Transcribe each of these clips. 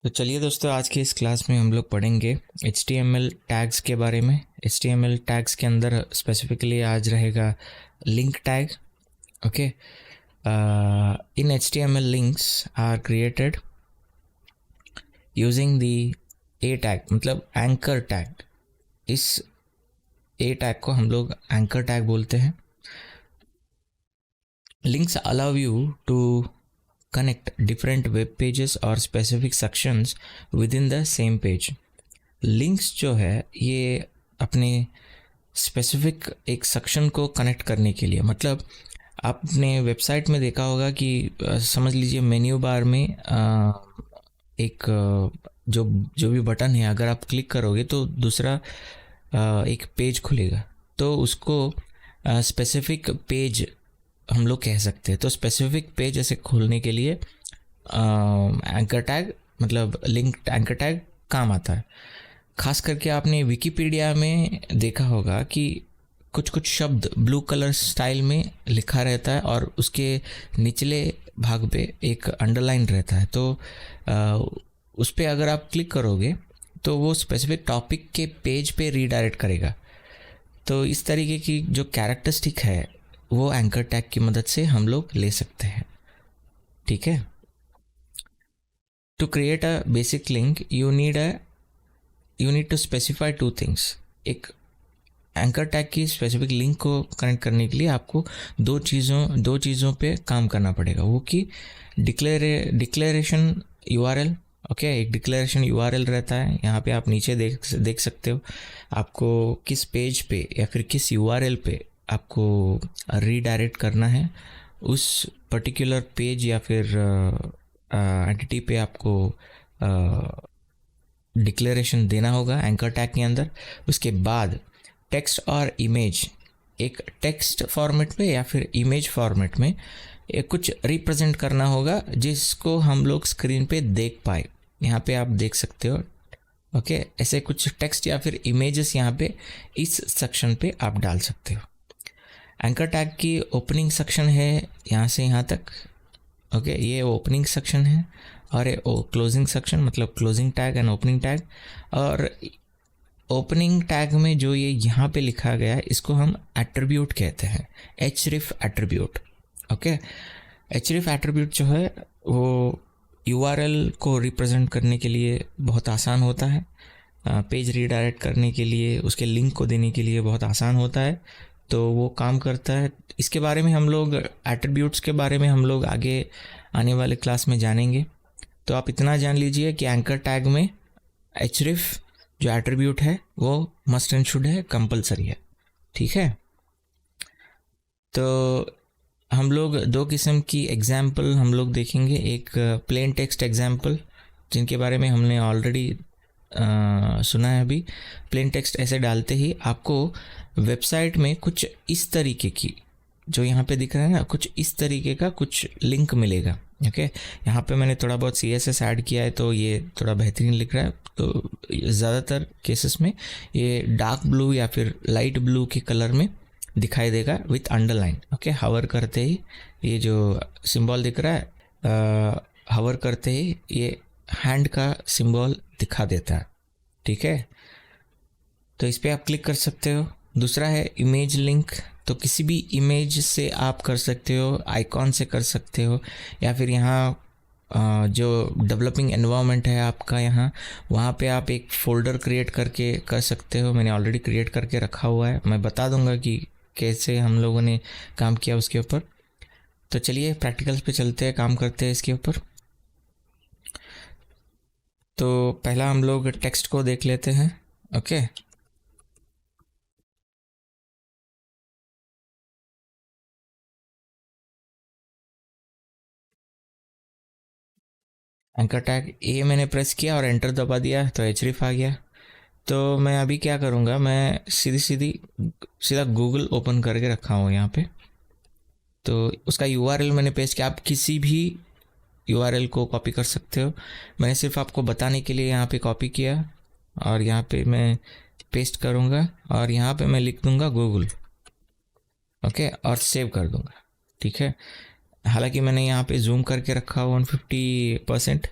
तो चलिए दोस्तों, आज की इस क्लास में हम लोग पढ़ेंगे HTML टैग्स के बारे में। HTML टैग्स के अंदर स्पेसिफिकली आज रहेगा link tag. Okay, in HTML links are created using the A tag, मतलब एंकर टैग। इस ए टैग को हम लोग एंकर टैग बोलते हैं। Links allow you to connect different web pages or specific sections within the same page। Links जो है ये अपने स्पेसिफिक एक सेक्शन को कनेक्ट करने के लिए, मतलब आपने वेबसाइट में देखा होगा कि समझ लीजिए मेन्यू बार में एक जो जो भी बटन है, अगर आप क्लिक करोगे तो दूसरा एक पेज खुलेगा, तो उसको स्पेसिफिक पेज हम लोग कह सकते हैं। तो स्पेसिफिक पेज ऐसे खोलने के लिए एंकर टैग, मतलब लिंक एंकर टैग काम आता है। खास करके आपने विकिपीडिया में देखा होगा कि कुछ कुछ शब्द ब्लू कलर स्टाइल में लिखा रहता है और उसके निचले भाग पे एक अंडरलाइन रहता है। तो उस पर अगर आप क्लिक करोगे तो वो स्पेसिफिक टॉपिक के पेज पे रीडायरेक्ट करेगा। तो इस तरीके की जो कैरेक्टरिस्टिक है वो एंकर टैग की मदद से हम लोग ले सकते हैं। ठीक है, to create a basic link you need to specify two things. एक एंकर टैग की स्पेसिफिक लिंक को कनेक्ट करने के लिए आपको दो चीज़ों पे काम करना पड़ेगा। वो कि डिक्लेरेशन URL। ओके, एक डिक्लेरेशन URL रहता है, यहाँ पे आप नीचे देख सकते हो आपको किस पेज पे या फिर किस URL पे आपको रीडायरेक्ट करना है। उस पर्टिकुलर पेज या फिर एंटिटी पे आपको डिक्लेरेशन देना होगा एंकर टैग के अंदर। उसके बाद टेक्स्ट और इमेज, एक टेक्स्ट फॉर्मेट में या फिर इमेज फॉर्मेट में एक कुछ रिप्रेजेंट करना होगा जिसको हम लोग स्क्रीन पे देख पाए। यहाँ पे आप देख सकते हो। ओके, ऐसे कुछ टेक्स्ट या फिर इमेजेस यहाँ पे इस सेक्शन पे आप डाल सकते हो। एंकर टैग की ओपनिंग सेक्शन है यहाँ से यहाँ तक। ओके, ये ओपनिंग सेक्शन है और ये क्लोजिंग सेक्शन, मतलब closing tag and opening tag. और ओपनिंग टैग में जो ये यहाँ पे लिखा गया है इसको हम एट्रीब्यूट कहते हैं, href attribute. Okay, href attribute जो है वो URL को रिप्रेजेंट करने के लिए बहुत आसान होता है, पेज रीडायरेक्ट करने के लिए, उसके लिंक को देने के लिए बहुत आसान होता है। तो वो काम करता है। इसके बारे में हम लोग, एट्रीब्यूट्स के बारे में हम लोग आगे आने वाले क्लास में जानेंगे। तो आप इतना जान लीजिए कि एंकर टैग में href जो एट्रीब्यूट है वो मस्ट एंड शुड है, कंपलसरी है। ठीक है, तो हम लोग दो किस्म की एग्जाम्पल हम लोग देखेंगे। एक प्लेन टेक्स्ट एग्जाम्पल, जिनके बारे में हमने ऑलरेडी सुना है अभी। प्लेन टेक्स्ट ऐसे डालते ही आपको वेबसाइट में कुछ इस तरीके की, जो यहाँ पे दिख रहा है ना, कुछ इस तरीके का कुछ लिंक मिलेगा। ओके, यहाँ पे मैंने थोड़ा बहुत CSS ऐड किया है तो ये थोड़ा बेहतरीन लिख रहा है। तो ज़्यादातर केसेस में ये डार्क ब्लू या फिर लाइट ब्लू के कलर में दिखाई देगा विथ अंडरलाइन। ओके, हवर करते ही ये जो सिंबल दिख रहा है, हवर करते ही ये हैंड का सिंबल दिखा देता है। ठीक है, तो इस पर आप क्लिक कर सकते हो। दूसरा है इमेज लिंक। तो किसी भी इमेज से आप कर सकते हो, आइकॉन से कर सकते हो, या फिर यहाँ जो डेवलपिंग एनवायरनमेंट है आपका यहाँ, वहाँ पे आप एक फ़ोल्डर क्रिएट करके कर सकते हो। मैंने ऑलरेडी क्रिएट करके रखा हुआ है, मैं बता दूंगा कि कैसे हम लोगों ने काम किया उसके ऊपर। तो चलिए प्रैक्टिकल्स पे चलते हैं, काम करते हैं इसके ऊपर। तो पहला हम लोग टेक्स्ट को देख लेते हैं। ओके, एंकर टैग ए मैंने प्रेस किया और एंटर दबा दिया तो href आ गया। तो मैं अभी क्या करूँगा, मैं सीधा गूगल ओपन करके रखा हूँ यहाँ पे। तो उसका URL मैंने पेस्ट किया। आप किसी भी URL को कॉपी कर सकते हो, मैंने सिर्फ आपको बताने के लिए यहाँ पे कॉपी किया और यहाँ पे मैं पेस्ट करूँगा और यहाँ पे मैं लिख दूँगा गूगल। ओके, और सेव कर दूँगा। ठीक है, हालांकि मैंने यहाँ पे जूम करके रखा 150%,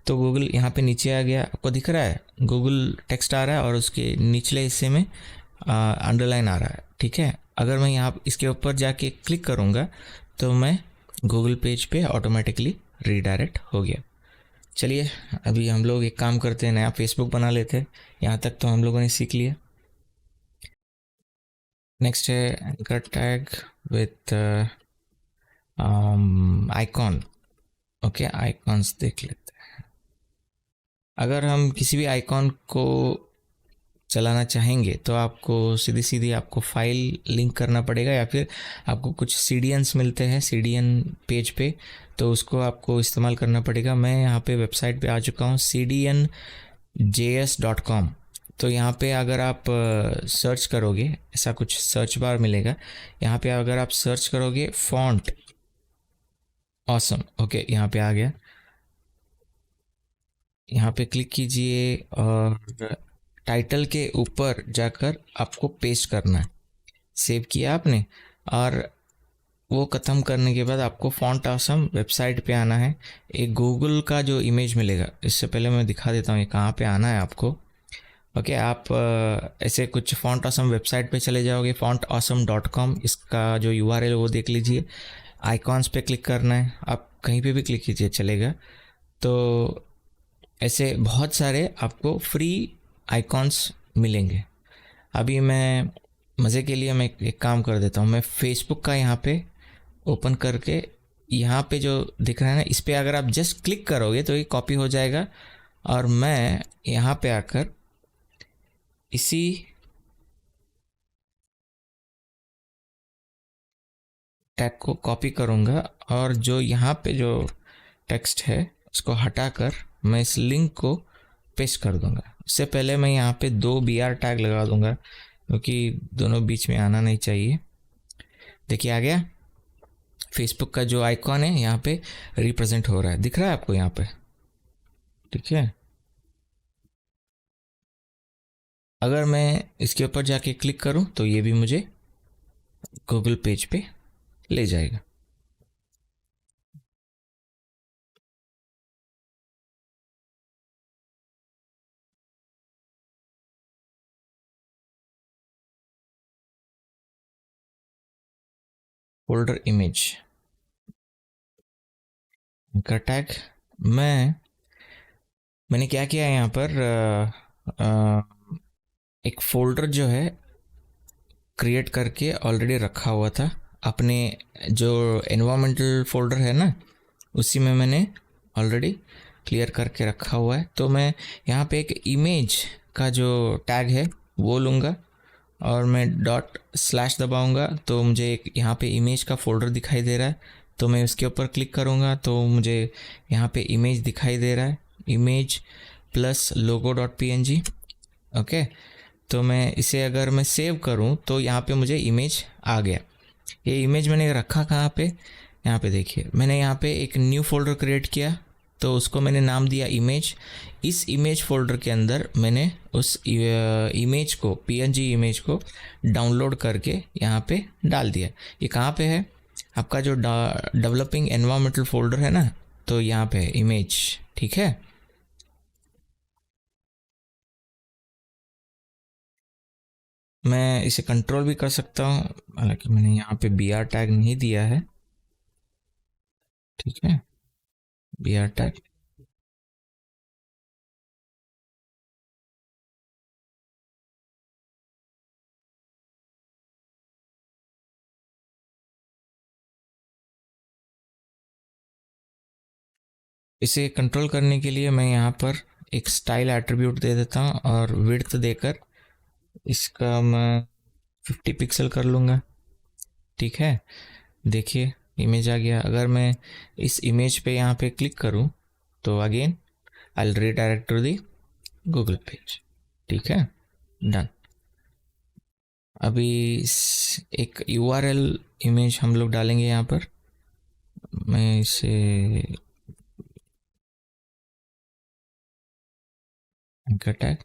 तो गूगल यहाँ पे नीचे आ गया, आपको दिख रहा है गूगल टेक्स्ट आ रहा है और उसके निचले हिस्से में अंडरलाइन आ रहा है, ठीक है। अगर मैं यहाँ इसके ऊपर जाके क्लिक करूँगा तो मैं गूगल पेज पे ऑटोमेटिकली रीडायरेक्ट हो गया। चलिए अभी हम लोग एक काम करते हैं, नया फेसबुक बना लेते हैं। यहाँ तक तो हम लोगों ने सीख लिया। नेक्स्ट है anchor tag with icon. Okay, icons देख लेते हैं। अगर हम किसी भी आइकॉन को चलाना चाहेंगे तो आपको सीधी सीधी आपको फाइल लिंक करना पड़ेगा, या फिर आपको कुछ CDNs मिलते हैं CDN पेज पे, तो उसको आपको इस्तेमाल करना पड़ेगा। मैं यहाँ पे वेबसाइट पे आ चुका हूँ cdnjs.com। तो यहाँ पे अगर आप सर्च करोगे, ऐसा कुछ सर्च बार मिलेगा। यहाँ पे अगर आप सर्च करोगे फॉन्ट ऑसम, ओके यहाँ पे आ गया। यहाँ पे क्लिक कीजिए और टाइटल के ऊपर जाकर आपको पेस्ट करना है। सेव किया आपने, और वो ख़त्म करने के बाद आपको फॉन्ट ऑसम वेबसाइट पे आना है। एक गूगल का जो इमेज मिलेगा, इससे पहले मैं दिखा देता हूँ ये कहाँ पे आना है आपको। ओके, आप ऐसे कुछ फॉन्ट ऑसम वेबसाइट पे चले जाओगे, fontawesome.com, इसका जो URL है वो देख लीजिए। आइकॉन्स पे क्लिक करना है, आप कहीं पे भी क्लिक कीजिए चलेगा। तो ऐसे बहुत सारे आपको फ्री आइकॉन्स मिलेंगे। अभी मैं मज़े के लिए मैं एक काम कर देता हूँ, मैं फेसबुक का यहाँ पे ओपन करके, यहाँ पे जो दिख रहा है ना, इस पर अगर आप जस्ट क्लिक करोगे तो ये कॉपी हो जाएगा, और मैं यहाँ पे आकर इसी टैग को कॉपी करूँगा, और जो यहाँ पे जो टेक्स्ट है उसको हटाकर मैं इस लिंक को पेस्ट कर दूंगा। उससे पहले मैं यहाँ पे 2 BR टैग लगा दूंगा, क्योंकि दोनों बीच में आना नहीं चाहिए। देखिए आ गया, फेसबुक का जो आइकॉन है यहाँ पे रिप्रेजेंट हो रहा है, दिख रहा है आपको यहाँ पे, ठीक है। अगर मैं इसके ऊपर जाके क्लिक करूँ तो ये भी मुझे गूगल पेज पे ले जाएगा। फोल्डर इमेज का टैग, मैंने क्या किया है यहाँ पर, एक फ़ोल्डर जो है क्रिएट करके ऑलरेडी रखा हुआ था अपने, जो एनवायरमेंटल फोल्डर है ना, उसी में मैंने ऑलरेडी क्लियर करके रखा हुआ है। तो मैं यहाँ पे एक इमेज का जो टैग है वो लूँगा, और मैं डॉट स्लैश दबाऊँगा तो मुझे एक यहाँ पे इमेज का फ़ोल्डर दिखाई दे रहा है। तो मैं उसके ऊपर क्लिक करूँगा तो मुझे यहाँ पे इमेज दिखाई दे रहा है, इमेज प्लस लोगो डॉट PNG। ओके, तो मैं इसे अगर मैं सेव करूं तो यहाँ पे मुझे इमेज आ गया। ये इमेज मैंने रखा कहाँ पे, यहाँ पे देखिए, मैंने यहाँ पे एक न्यू फोल्डर क्रिएट किया, तो उसको मैंने नाम दिया इमेज। इस इमेज फोल्डर के अंदर मैंने उस इमेज को, PNG इमेज को डाउनलोड करके यहाँ पे डाल दिया। ये कहाँ पे है, आपका जो डेवलपिंग एनवायरमेंटल फोल्डर है ना, तो यहाँ पे है इमेज, ठीक है। मैं इसे कंट्रोल भी कर सकता हूँ, हालांकि मैंने यहाँ पे BR टैग नहीं दिया है, ठीक है। BR टैग, इसे कंट्रोल करने के लिए मैं यहाँ पर एक स्टाइल एट्रीब्यूट दे देता हूँ, और विड्थ देकर इसका मैं 50 पिक्सल कर लूँगा, ठीक है। देखिए इमेज आ गया। अगर मैं इस इमेज पे यहाँ पे क्लिक करूँ तो again I will redirect to the Google page, ठीक है, डन। अभी एक URL इमेज हम लोग डालेंगे यहाँ पर। मैं इसे एंकर टैग,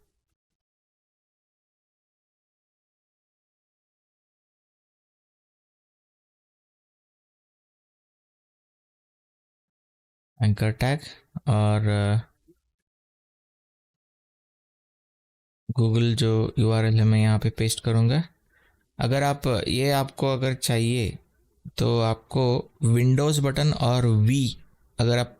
एंकर टैग, और गूगल जो यूआरएल है मैं यहाँ पे पेस्ट करूँगा। अगर आप ये आपको अगर चाहिए तो आपको विंडोज़ बटन और वी अगर आप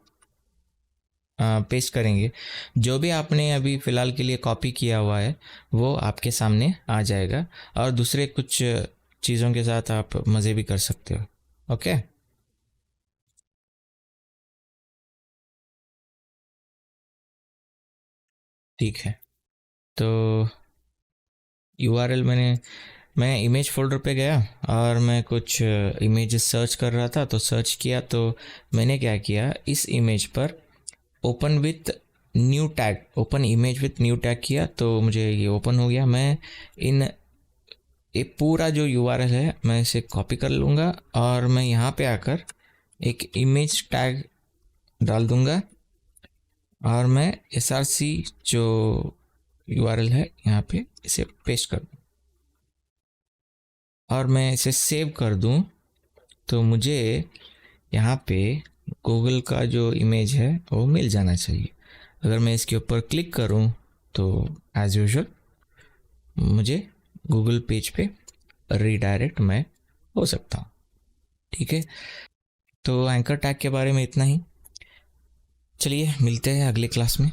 पेस्ट करेंगे, जो भी आपने अभी फ़िलहाल के लिए कॉपी किया हुआ है वो आपके सामने आ जाएगा, और दूसरे कुछ चीज़ों के साथ आप मज़े भी कर सकते हो। ओके, ठीक है। तो यूआरएल मैं इमेज फ़ोल्डर पे गया और मैं कुछ इमेजेस सर्च कर रहा था, तो सर्च किया तो मैंने क्या किया, इस इमेज पर open with new tag, open image with new tag किया तो मुझे ये ओपन हो गया। मैं इन ये पूरा जो यूआरएल है मैं इसे कॉपी कर लूँगा और मैं यहाँ पे आकर एक इमेज टैग डाल दूँगा और मैं src जो यूआरएल है यहाँ पे इसे पेस्ट कर दूँ और मैं इसे सेव कर दूँ, तो मुझे यहाँ पे गूगल का जो इमेज है वो मिल जाना चाहिए। अगर मैं इसके ऊपर क्लिक करूँ तो एज यूजुअल मुझे गूगल पेज पे रीडायरेक्ट मैं हो सकता हूँ। ठीक है, तो एंकर टैग के बारे में इतना ही। चलिए मिलते हैं अगले क्लास में।